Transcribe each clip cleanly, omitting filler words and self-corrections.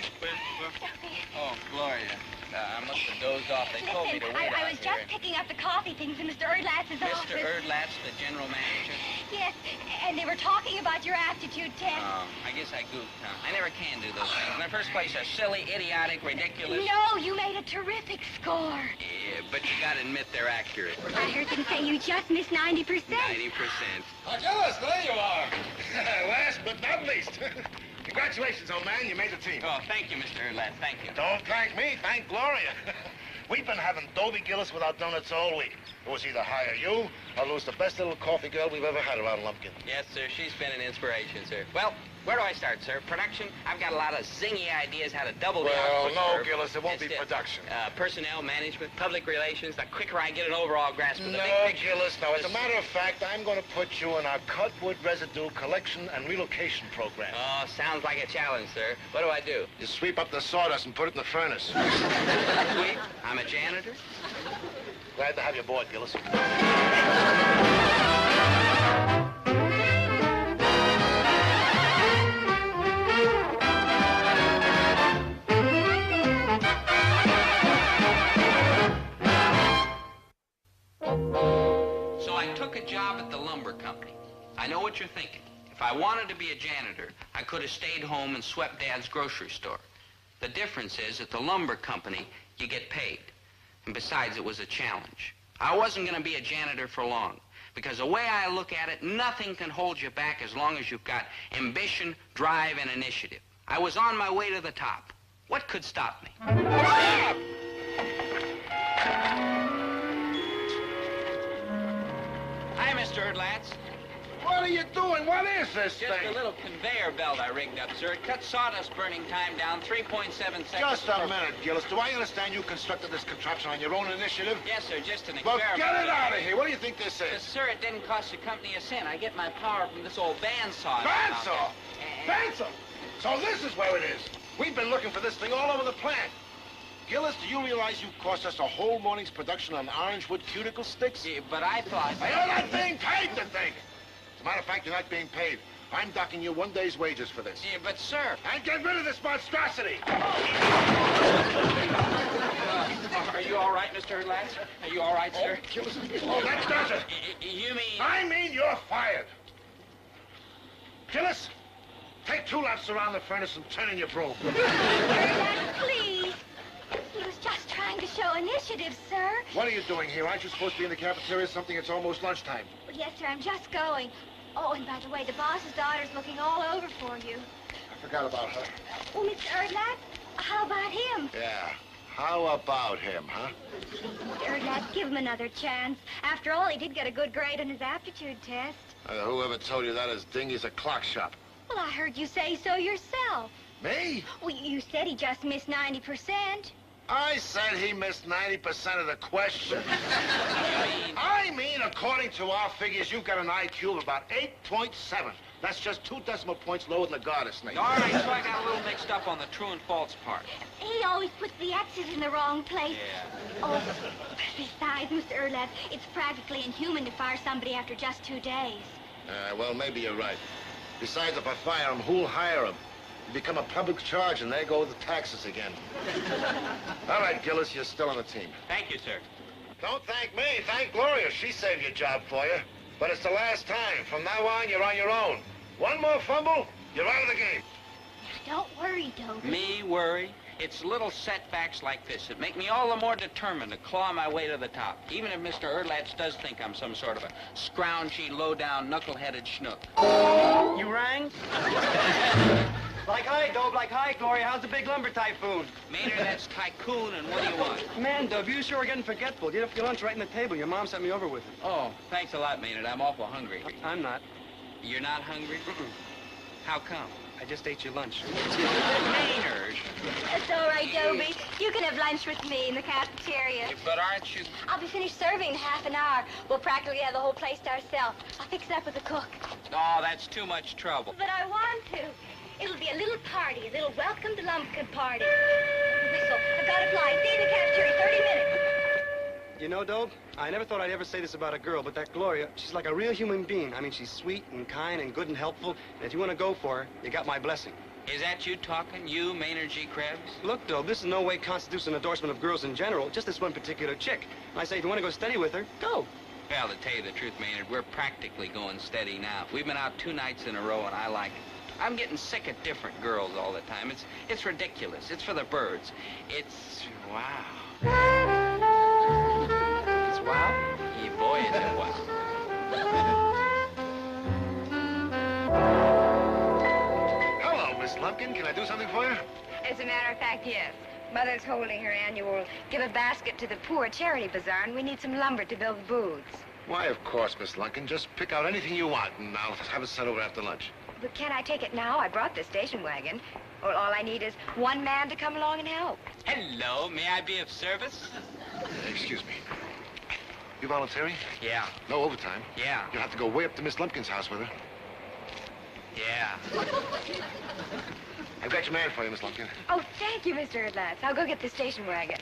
lunch, Christopher? Oh, Gloria. I must have dozed off. They told me to wait I was just picking up the coffee things in Mr. Erdlatz's office. Mr. Erdlatz, the general manager? Yes, and they were talking about your aptitude test. Oh, I guess I goofed, huh? I never can do those things. In the first place, they're silly, idiotic, ridiculous. No, you made a terrific score. Yeah, but you gotta admit they're accurate. I heard them say you just missed 90%. 90%. Oh, Gillis, there you are. Last but not least. Congratulations, old man. You made the team. Oh, thank you, Mr. Erdlatz. Thank you. Don't thank me. Thank Gloria. We've been having Dobie Gillis without donuts all week. It was either hire you or lose the best little coffee girl we've ever had around Lumpkin. Yes, sir. She's been an inspiration, sir. Well, where do I start, sir? Production? I've got a lot of zingy ideas how to double the output. Well, no, curve. Gillis, it won't be production. Personnel management, public relations. The quicker I get an overall grasp of the big picture. Gillis, no. As a matter of fact, I'm going to put you in our cutwood residue collection and relocation program. Oh, sounds like a challenge, sir. What do I do? You sweep up the sawdust and put it in the furnace. Sweep? I'm a janitor? Glad to have you aboard, Gillis. So I took a job at the lumber company. I know what you're thinking. If I wanted to be a janitor, I could have stayed home and swept Dad's grocery store. The difference is, at the lumber company, you get paid. And besides, it was a challenge. I wasn't going to be a janitor for long, because the way I look at it, nothing can hold you back as long as you've got ambition, drive, and initiative. I was on my way to the top. What could stop me? Stop! Hi, Mr. Erdlatz. What are you doing? What is this Just thing? a little conveyor belt I rigged up, sir. It cuts sawdust burning time down 3.7 seconds. Just a minute, Gillis. Do I understand you constructed this contraption on your own initiative? Yes, sir, just an Well, experiment. get it out of here. What do you think this is? Sir, it didn't cost the company a cent. I get my power from this old bandsaw. Bandsaw? Bandsaw? So this is where it is. We've been looking for this thing all over the plant. Gillis, do you realize you cost us a whole morning's production on orangewood cuticle sticks? Yeah, but I thought... You're not being paid to think. As a matter of fact, you're not being paid. I'm docking you 1 day's wages for this. Yeah, but, sir... And get rid of this monstrosity! Are you all right, Mr. Erdlatz? Are you all right, sir? Oh, that does it. You mean... I mean you're fired. Gillis, take 2 laps around the furnace and turn in your broom. Erdlatz, please. He was just trying to show initiative, sir. What are you doing here? Aren't you supposed to be in the cafeteria? Something it's almost lunchtime. Well, yes, sir, I'm just going. Oh, and by the way, the boss's daughter's looking all over for you. I forgot about her. Oh, Mr. Erdlatz, how about him? Yeah. How about him, huh? Mr. Erdlatz, give him another chance. After all, he did get a good grade on his aptitude test. Whoever told you that is Dingy's a clock shop. Well, I heard you say so yourself. Me? Well, you said he just missed 90%. I said he missed 90% of the questions. I mean, according to our figures, you've got an IQ of about 8.7. That's just 2 decimal points lower than the garter snake. All right, so I got a little mixed up on the true and false part. He always puts the X's in the wrong place. Yeah. Oh, besides, Mr. Erdlatz, it's practically inhuman to fire somebody after just 2 days. Well, maybe you're right. Besides, if I fire him, who'll hire him? You become a public charge, and there go the taxes again. All right, Gillis, you're still on the team. Thank you, sir. Don't thank me. Thank Gloria. She saved your job for you. But it's the last time. From now on, you're on your own. One more fumble, you're out of the game. Now, don't worry, Dobie. Me worry? It's little setbacks like this that make me all the more determined to claw my way to the top, even if Mr. Erdlatz does think I'm some sort of a scroungy, low-down, knuckle-headed schnook. You rang? Like hi, Dobe, like hi, Gloria. How's the big lumber typhoon? Maynard, that's tycoon, and what do you want? Man, Dobe, you sure are getting forgetful. You left your lunch right in the table. Your mom sent me over with it. Oh, thanks a lot, Maynard. I'm awful hungry. I'm not. You're not hungry? How come? I just ate your lunch. Maynard! That's all right, Dobie. You can have lunch with me in the cafeteria. But aren't you... I'll be finished serving in half an hour. We'll practically have the whole place to ourselves. I'll fix it up with the cook. Oh, that's too much trouble. But I want to. It'll be a little party, a little welcome to Lumpkin party. Whistle. I've got to fly. See you in the cafeteria, 30 minutes. You know, Dobe, I never thought I'd ever say this about a girl, but that Gloria, she's like a real human being. I mean, she's sweet and kind and good and helpful. And if you want to go for her, you got my blessing. Is that you talking? You, Maynard G. Krebs? Look, Dobe, this in no way constitutes an endorsement of girls in general, just this one particular chick. And I say, if you want to go steady with her, go. Well, to tell you the truth, Maynard, we're practically going steady now. We've been out 2 nights in a row, and I like it. I'm getting sick of different girls all the time. It's ridiculous. It's for the birds. It's wow. It's wow? Yeah, boy, is it wow. Hello, Miss Lumpkin. Can I do something for you? As a matter of fact, yes. Mother's holding her annual Give a Basket to the Poor charity bazaar, and we need some lumber to build the booths. Why, of course, Miss Lumpkin. Just pick out anything you want, and I'll have it sent over after lunch. But can't I take it now? I brought the station wagon. Well, all I need is one man to come along and help. Hello, may I be of service? Excuse me. You volunteering? Yeah, No overtime. yeah, You'll have to go way up to Miss Lumpkin's house with her. yeah. I've got your man for you, Miss Lumpkin. Oh, thank you, Mr. Atlas. I'll go get the station wagon.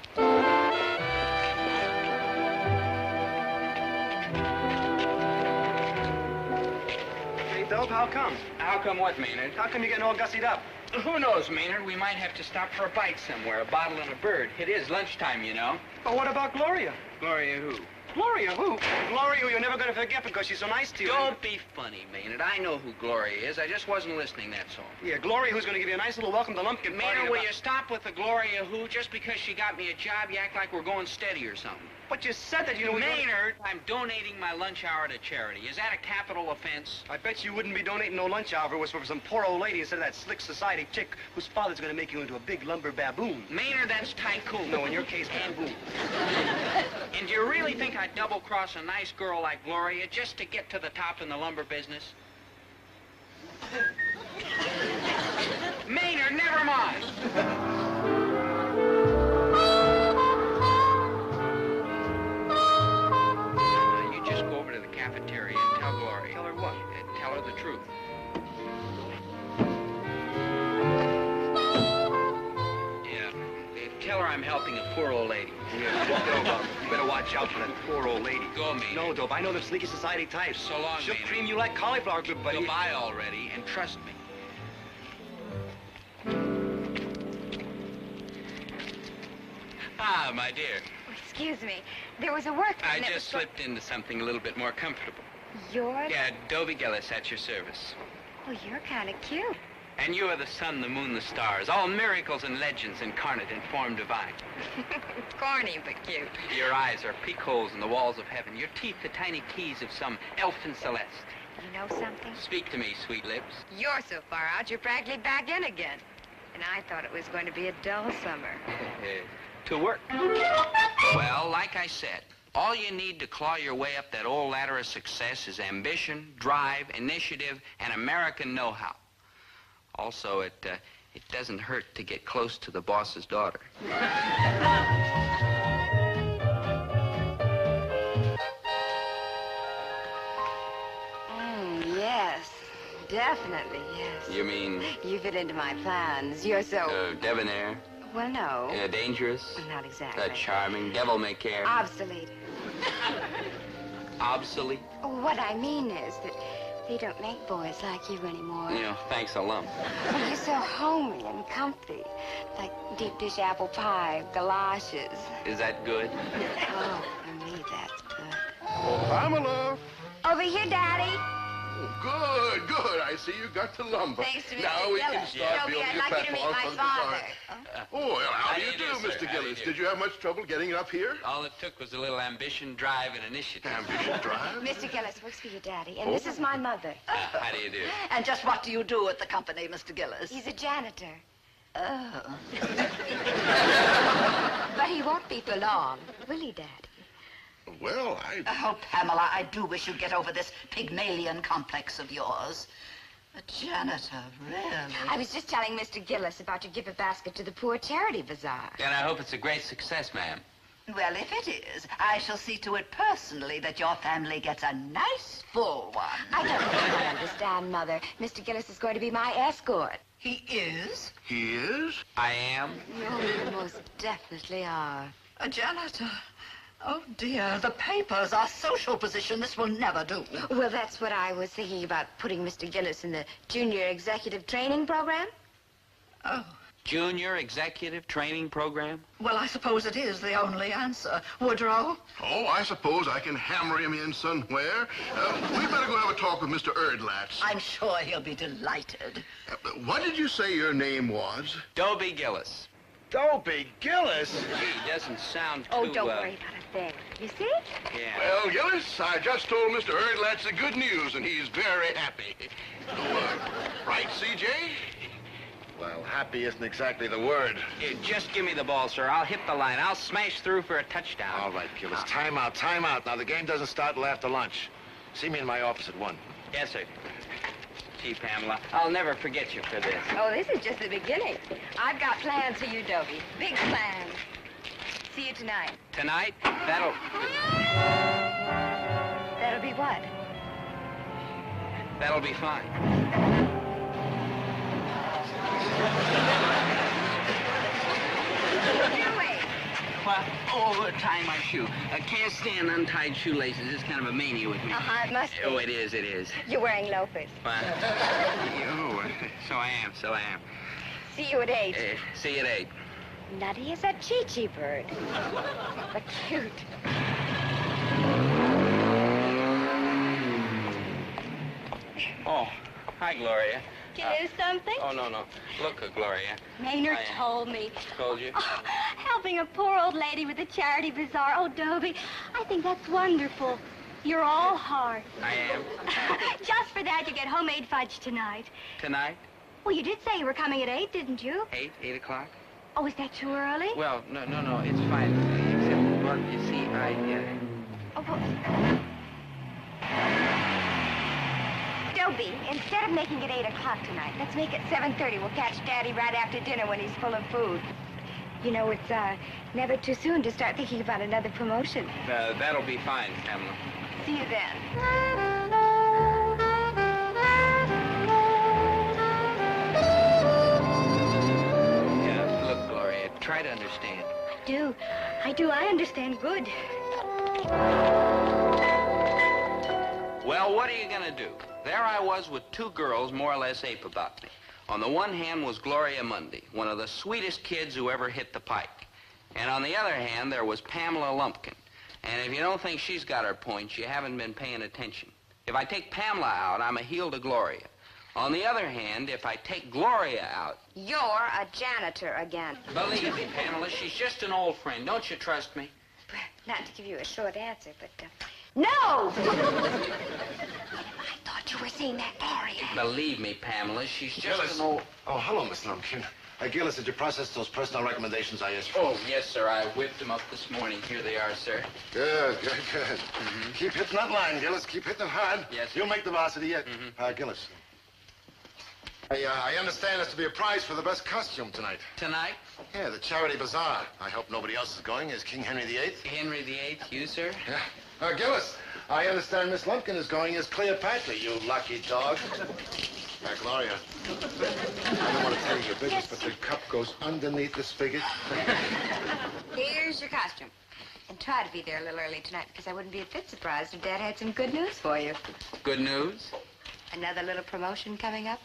Hey, Dobe, how come? How come what, Maynard? How come you're getting all gussied up? Who knows, Maynard? We might have to stop for a bite somewhere, a bottle and a bird. It is lunchtime, you know. But what about Gloria? Gloria who? Gloria, who? Gloria, who you're never going to forget because she's so nice to you. Don't be funny, Maynard. I know who Gloria is. I just wasn't listening, that's all. Yeah, Gloria, who's going to give you a nice little welcome to Lumpkin party. Maynard, will you stop with the Gloria who? Just because she got me a job, you act like we're going steady or something. But you said that you know... Maynard, I'm donating my lunch hour to charity. Is that a capital offense? I bet you wouldn't be donating no lunch hour if it was for some poor old lady instead of that slick society chick whose father's going to make you into a big lumber baboon. Maynard, that's tycoon. No, in your case, baboon. And do you really think I'd double-cross a nice girl like Gloria just to get to the top in the lumber business? Maynard, never mind. Now, you just go over to the cafeteria and tell Gloria. Tell her what? Tell her the truth. Yeah. Tell her I'm helping a poor old lady. Yeah, you better watch out for that poor old lady. Go, Maynard. No, Dope, I know them sleeky society types. So long, She'll Maynard. cream you like cauliflower, good buddy. Goodbye already, and trust me. Ah, my dear. Oh, excuse me. There was a workman I that just slipped into something a little bit more comfortable. You're... Yeah, Dobie Gillis at your service. Oh, you're kind of cute. And you are the sun, the moon, the stars, all miracles and legends incarnate in form divine. Corny, but cute. Your eyes are peak holes in the walls of heaven. Your teeth the tiny keys of some elfin celeste. You know something? Speak to me, sweet lips. You're so far out, you're practically back in again. And I thought it was going to be a dull summer. To work. Well, like I said, all you need to claw your way up that old ladder of success is ambition, drive, initiative, and American know-how. Also, it doesn't hurt to get close to the boss's daughter. Yes. Definitely, yes. You mean, You fit into my plans. You're so... debonair, Well, no. dangerous, Not exactly. charming, devil-may-care, Obsolete. obsolete? What I mean is that they don't make boys like you anymore. You know, thanks a lump. Well, you're so homey and comfy. Like deep dish apple pie, galoshes. Is that good? Oh, for me, that's good. Oh, Pamela. Over here, Daddy. Good, good. I see you got the lumber. Thanks to Mr. Now we can Gillis. start Dobie, building I'd a like you to meet platform my for the father. design. Oh, well, how do you do, sir? Mr. How do you Gillis? do? Did you have much trouble getting it up here? All it took was a little ambition, drive, and initiative. Ambition drive? Mr. Gillis works for your daddy, and this is my mother. How do you do? And just what do you do at the company, Mr. Gillis? He's a janitor. Oh. But he won't be for long, will he, Daddy? Well, Oh, Pamela, I do wish you'd get over this Pygmalion complex of yours. A janitor, really? I was just telling Mr. Gillis about your Give a Basket to the Poor charity bazaar. And I hope it's a great success, ma'am. Well, if it is, I shall see to it personally that your family gets a nice full one. I don't really understand, Mother. Mr. Gillis is going to be my escort. He is? he is? I am. No, you most definitely are. A janitor? Oh, dear, the papers, our social position, this will never do. Well, that's what I was thinking about, putting Mr. Gillis in the junior executive training program. Junior Executive Training Program? Well, I suppose it is the only answer. Woodrow? Oh, I suppose I can hammer him in somewhere. We better go have a talk with Mr. Erdlatz. I'm sure he'll be delighted. What did you say your name was? Dobie Gillis. Dobie, Gillis. Gee, doesn't sound too, Oh, don't worry about a thing. You see? Yeah. Well, Gillis, I just told Mr. Erdlatz the good news, and he's very happy. Right, CJ? Well, happy isn't exactly the word. Here, just give me the ball, sir. I'll hit the line. I'll smash through for a touchdown. All right, Gillis. Time out, time out. Now, the game doesn't start till after lunch. See me in my office at 1. Yes, sir. Gee, Pamela, I'll never forget you for this. Oh, this is just the beginning. I've got plans for you, Dobie. Big plans. See you tonight. Tonight? That'll That'll be what? That'll be fine. Get away. Well, oh, tie my shoe. I can't stand untied shoelaces. It's kind of a mania with me. It must be. Oh, it is, it is. You're wearing loafers. Well, oh, so I am, so I am. See you at 8. See you at 8. Nutty as a Chi-Chi bird. But cute. Oh, hi, Gloria. Did you lose something? Oh, no. Look, Gloria. Maynard I- told me. Told you? Oh, helping a poor old lady with a charity bazaar. Oh, Dobie, I think that's wonderful. You're all heart. I am. Just for that, you get homemade fudge tonight. Tonight? Well, you did say you were coming at 8, didn't you? 8 o'clock? Oh, is that too early? Well, no, it's fine. Except, well, you see, Oh, well... Dobie, instead of making it 8 o'clock tonight, let's make it 7:30. We'll catch Daddy right after dinner when he's full of food. You know, it's never too soon to start thinking about another promotion. that'll be fine, Pamela. See you then. Yeah, look, Gloria, try to understand. I do. I understand good. Well, what are you gonna do? There I was with 2 girls more or less ape about me. On the one hand was Gloria Mundy, one of the sweetest kids who ever hit the pike. And on the other hand, there was Pamela Lumpkin. And if you don't think she's got her points, you haven't been paying attention. If I take Pamela out, I'm a heel to Gloria. On the other hand, if I take Gloria out... You're a janitor again. Believe me, Pamela, she's just an old friend. Don't you trust me? Not to give you a short answer, but... No! I thought you were seeing that Gloria. Believe me, Pamela, she's just Gillis. an old... Oh, hello, Miss Lumpkin. Gillis, did you process those personal recommendations I asked for? Oh, yes, sir. I whipped them up this morning. Here they are, sir. Good. Keep hitting that line, Gillis. Keep hitting it hard. Yes, sir. You'll make the varsity yet. Gillis. I understand there's to be a prize for the best costume tonight. Tonight, Yeah, the charity bazaar. I hope nobody else is going. Is King Henry VIII? Henry VIII, you, sir? Yeah. Gillis, I understand Miss Lumpkin is going as Cleopatra, you lucky dog. Gloria, I don't want to tell you your business, but the cup goes underneath the spigot. Here's your costume. And try to be there a little early tonight, because I wouldn't be a bit surprised if Dad had some good news for you. Good news? Another little promotion coming up?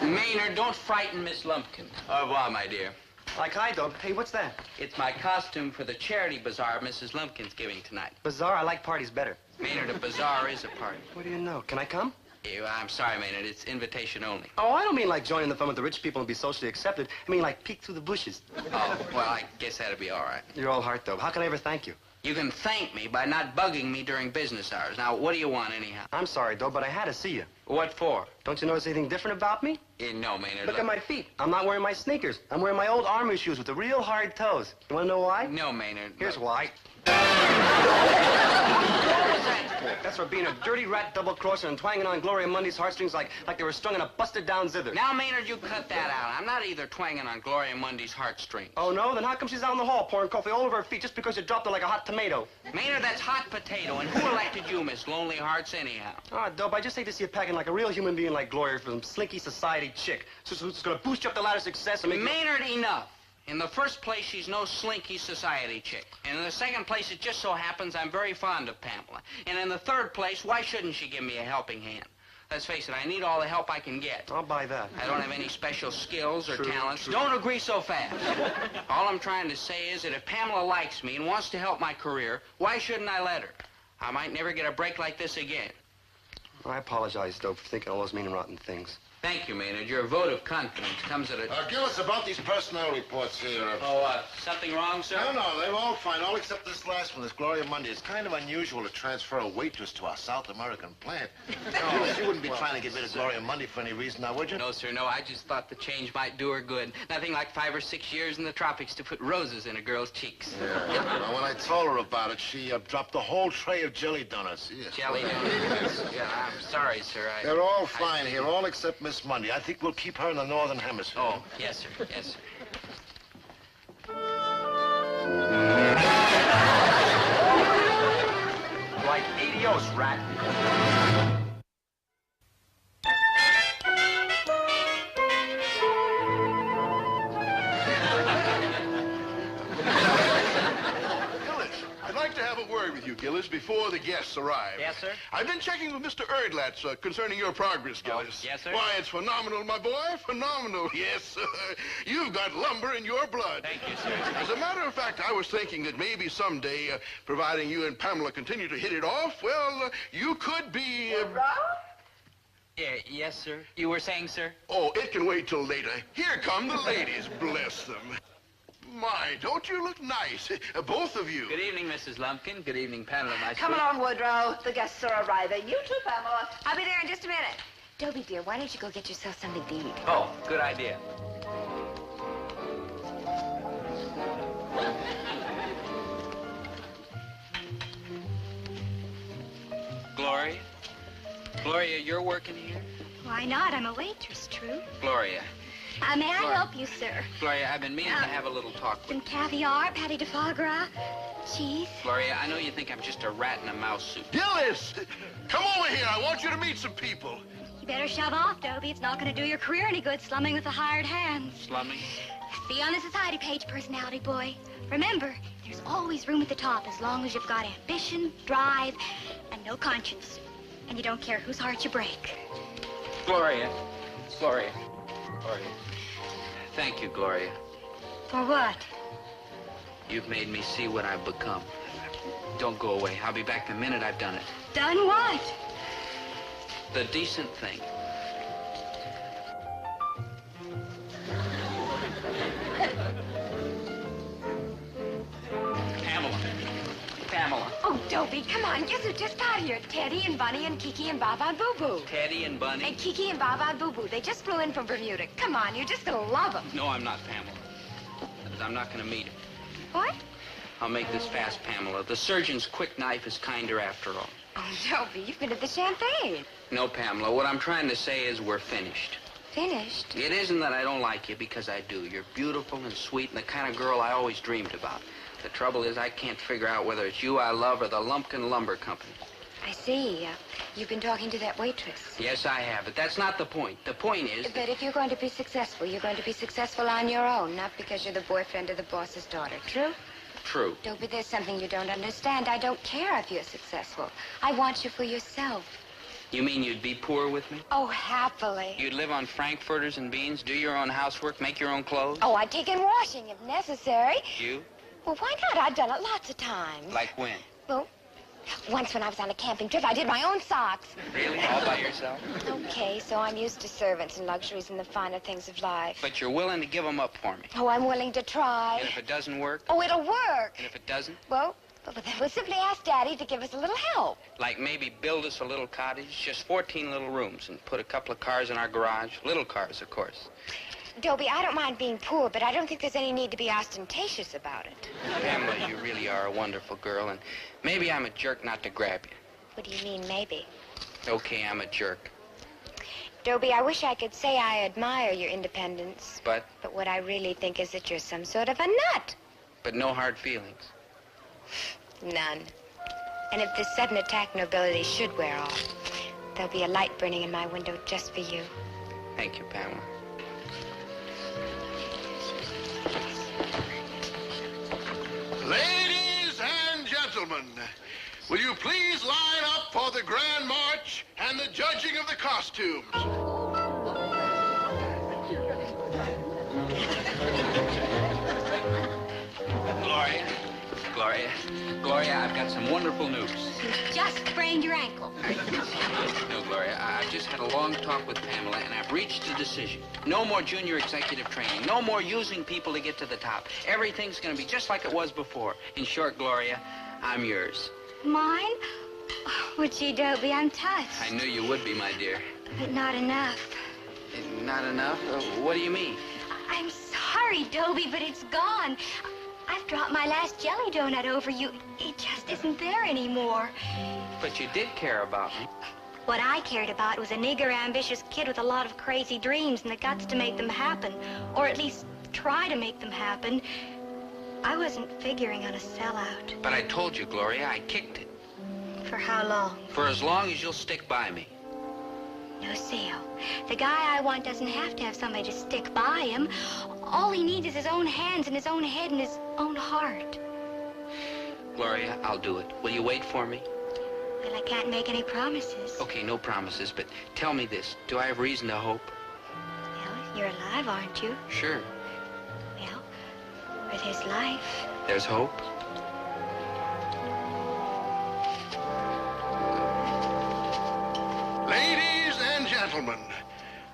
Maynard, don't frighten Miss Lumpkin. Au revoir, my dear. Like I don't. Hey, what's that? It's my costume for the charity bazaar Mrs. Lumpkin's giving tonight. Bazaar? I like parties better. Maynard, a bazaar is a party. What do you know? Can I come? I'm sorry, Maynard. It's invitation only. Oh, I don't mean like joining the fun with the rich people and be socially accepted. I mean like peek through the bushes. Oh, well, I guess that'll be all right. You're all heart, though. How can I ever thank you? You can thank me by not bugging me during business hours. Now, what do you want, anyhow? I'm sorry, though, but I had to see you. What for? Don't you notice anything different about me? No, Maynard. Look at my feet. I'm not wearing my sneakers. I'm wearing my old army shoes with the real hard toes. You want to know why? No, Maynard. Here's look. why. That's for being a dirty rat double-crosser and twanging on Gloria Mundy's heartstrings like they were strung on a busted-down zither. Now, Maynard, you cut that out. I'm not either twanging on Gloria Mundy's heartstrings. Oh, no? Then how come she's out in the hall pouring coffee all over her feet just because you dropped her like a hot tomato? Maynard, that's hot potato. And who elected you, Miss Lonely Hearts, anyhow? Ah, Dope, I just hate to see you packing like a real human being like Gloria for some slinky society chick. So it's going to boost you up the ladder of success and make you... Maynard, enough. In the first place, she's no slinky society chick. And in the second place, it just so happens I'm very fond of Pamela. And in the third place, why shouldn't she give me a helping hand? Let's face it, I need all the help I can get. I'll buy that. I don't have any special skills or True, talents. true. Don't agree so fast. All I'm trying to say is that if Pamela likes me and wants to help my career, why shouldn't I let her? I might never get a break like this again. I apologize, Dope, for thinking all those mean and rotten things. Thank you, Maynard. Your vote of confidence comes at a... Gillis, about these personnel reports here. Something wrong, sir? No, they're all fine, all except this last one, this Gloria Monday. It's kind of unusual to transfer a waitress to our South American plant. Gillis, you wouldn't be trying to get rid of Gloria Monday for any reason now, would you? No, sir, no. I just thought the change might do her good. Nothing like 5 or 6 years in the tropics to put roses in a girl's cheeks. Yeah. Well, when I told her about it, she dropped the whole tray of jelly donuts. Yes. Jelly donuts? Yeah, I'm sorry, sir. They're all fine here, all except Miss Monday. I think we'll keep her in the Northern Hemisphere. Oh, yes, sir. Yes, sir. Like adios, rat. I'd like to have a word with you, Gillis, before the guests arrive. Yes, sir? I've been checking with Mr. Erdlatz concerning your progress, Gillis. yes, sir? Why, it's phenomenal, my boy, phenomenal. Yes, sir. You've got lumber in your blood. Thank you, sir. As a matter of fact, I was thinking that maybe someday, providing you and Pamela continue to hit it off, well, you could be... Yeah, yes, sir. You were saying, sir? Oh, it can wait till later. Here come the ladies, bless them. My, don't you look nice, both of you. Good evening, Mrs. Lumpkin. Good evening, Pamela, my Come sweet. along, Woodrow. The guests are arriving. You too, Pamela. I'll be there in just a minute. Dobie, dear, why don't you go get yourself something to eat? Oh, good idea. Gloria? Gloria, you're working here? Why not? I'm a waitress, true. Gloria. May I Gloria. help you, sir? Gloria, I've been meaning to have a little talk with Some you. caviar, patty de foie gras, cheese. Gloria, I know you think I'm just a rat in a mouse suit. Gillis, come over here. I want you to meet some people. You better shove off, Dobie. It's not going to do your career any good slumming with the hired hands. Slumming? Be on the society page, personality boy. Remember, there's always room at the top as long as you've got ambition, drive, and no conscience. And you don't care whose heart you break. Gloria. Gloria. Gloria. Thank you, Gloria. For what? You've made me see what I've become. Don't go away. I'll be back the minute I've done it. Done what? The decent thing. Pamela. Pamela. Oh, Dobie, come on. Guess who just got here? Teddy and Bunny and Kiki and Baba Boo Boo. Teddy and Bunny. And Kiki and Baba Boo Boo. They just flew in from Bermuda. Come on, you're just gonna love them. No, I'm not Pamela. I'm not going to meet him. What? I'll make this fast, Pamela. The surgeon's quick knife is kinder after all. Oh, Dobie, you've been at the champagne. No, Pamela. What I'm trying to say is we're finished. Finished? It isn't that I don't like you, because I do. You're beautiful and sweet and the kind of girl I always dreamed about. The trouble is I can't figure out whether it's you I love or the Lumpkin Lumber Company. I see. You've been talking to that waitress. Yes, I have, but that's not the point. The point is... But if you're going to be successful, you're going to be successful on your own, not because you're the boyfriend of the boss's daughter. True? True. Dobie, there's something you don't understand. I don't care if you're successful. I want you for yourself. You mean you'd be poor with me? Oh, happily. You'd live on frankfurters and beans, do your own housework, make your own clothes? Oh, I'd take in washing if necessary. You? Well, why not? I've done it lots of times. Like when? Well, once when I was on a camping trip, I did my own socks. Really? All by yourself? Okay, so I'm used to servants and luxuries and the finer things of life. But you're willing to give them up for me. Oh, I'm willing to try. And if it doesn't work? Oh, it'll work. And if it doesn't? Well, we'll simply ask Daddy to give us a little help. Like maybe build us a little cottage, just 14 little rooms, and put a couple of cars in our garage. Little cars, of course. Dobie, I don't mind being poor, but I don't think there's any need to be ostentatious about it. Pamela, you really are a wonderful girl, and maybe I'm a jerk not to grab you. What do you mean, maybe? Okay, I'm a jerk. Dobie, I wish I could say I admire your independence. But what I really think is that you're some sort of a nut. But no hard feelings. None. And if this sudden attack nobility should wear off, there'll be a light burning in my window just for you. Thank you, Pamela. Ladies and gentlemen, will you please line up for the Grand March and and the judging of the costumes. Gloria, I've got some wonderful news. You just sprained your ankle. No, Gloria, I've just had a long talk with Pamela, and I've reached a decision. No more junior executive training. No more using people to get to the top. Everything's going to be just like it was before. In short, Gloria, I'm yours. Mine? Oh, gee, Dobie, I'm touched. I knew you would be, my dear. But not enough. Not enough? What do you mean? I'm sorry, Dobie, but it's gone. I've dropped my last jelly donut over you. It just isn't there anymore. But you did care about me. What I cared about was a nigger ambitious kid with a lot of crazy dreams and the guts to make them happen. Or at least try to make them happen. I wasn't figuring on a sellout. But I told you, Gloria, I kicked it. For how long? For as long as you'll stick by me. No sale. The guy I want doesn't have to have somebody to stick by him. All he needs is his own hands and his own head and his own heart. Gloria, I'll do it. Will you wait for me? Well, I can't make any promises. Okay, no promises, but tell me this. Do I have reason to hope? Well, you're alive, aren't you? Sure. Well, where there's life. There's hope? Ladies and gentlemen,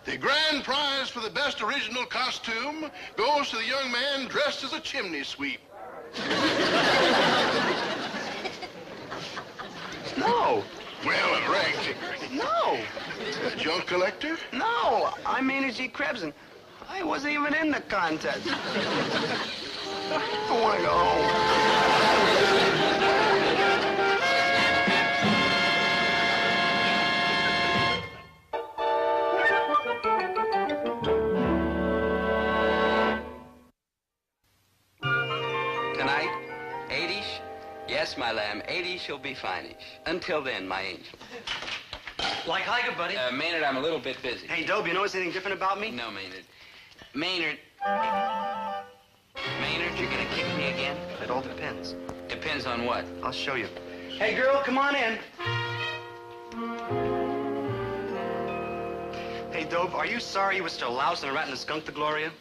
the grand prize for the best original costume goes to the young man dressed as a chimney sweep. No. Well, a rag picker. No. A junk collector? No. I'm Maynard G. Krebs, and I wasn't even in the contest. I want to go home. Tonight, 80s? Yes, my lamb, 80s shall be finish. Until then, my angel. Like Hiker, buddy. Maynard, I'm a little bit busy. Hey, Dobie, you notice anything different about me? No, Maynard. Maynard, you're gonna kick me again? It all depends. Depends on what? I'll show you. Hey, girl, come on in. Hey, Dobe, are you sorry you was such a louse and a rat and a skunk to Gloria?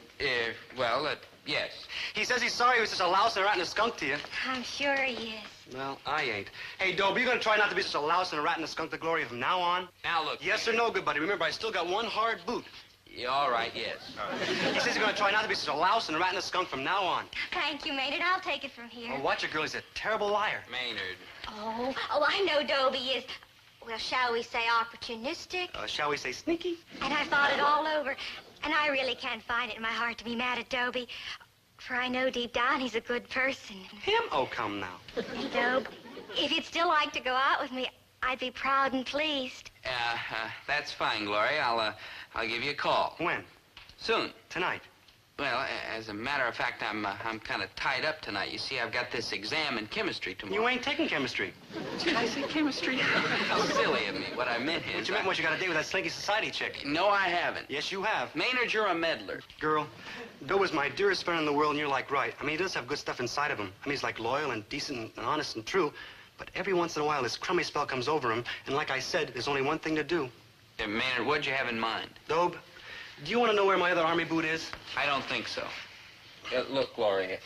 Yes. He says he's sorry he was such a louse and a rat and a skunk to you. I'm sure he is. Well, I ain't. Hey, Dobe, you gonna try not to be such a louse and a rat and a skunk to Gloria from now on? Now, look. Yes or no, good buddy? Remember, I still got one hard boot. Yeah, all right, yes. He says he's gonna try not to be such a louse and a rat and a skunk from now on. Thank you, Maynard. I'll take it from here. Oh, watch your girl. He's a terrible liar. Maynard. Oh, I know Dobie is, well, shall we say opportunistic? Shall we say sneaky? And I've thought it all over, and I really can't find it in my heart to be mad at Dobie. For I know deep down he's a good person. Him? Oh, come now. Hey, Dobe, if you'd still like to go out with me, I'd be proud and pleased. That's fine, Gloria. I'll give you a call. When? Soon. Tonight. Well, as a matter of fact, I'm kind of tied up tonight. You see, I've got this exam in chemistry tomorrow. You ain't taking chemistry. Did I say chemistry? How silly of me. What I meant is... What you meant was you got a date with that slinky society chick. No, I haven't. Yes, you have. Maynard, you're a meddler. Girl, Bill was my dearest friend in the world, and you're like right. I mean, he does have good stuff inside of him. I mean, he's like loyal and decent and honest and true. But every once in a while, this crummy spell comes over him, and like I said, there's only one thing to do. Maynard, what'd you have in mind? Dobe, do you want to know where my other army boot is? I don't think so. Look, Gloria.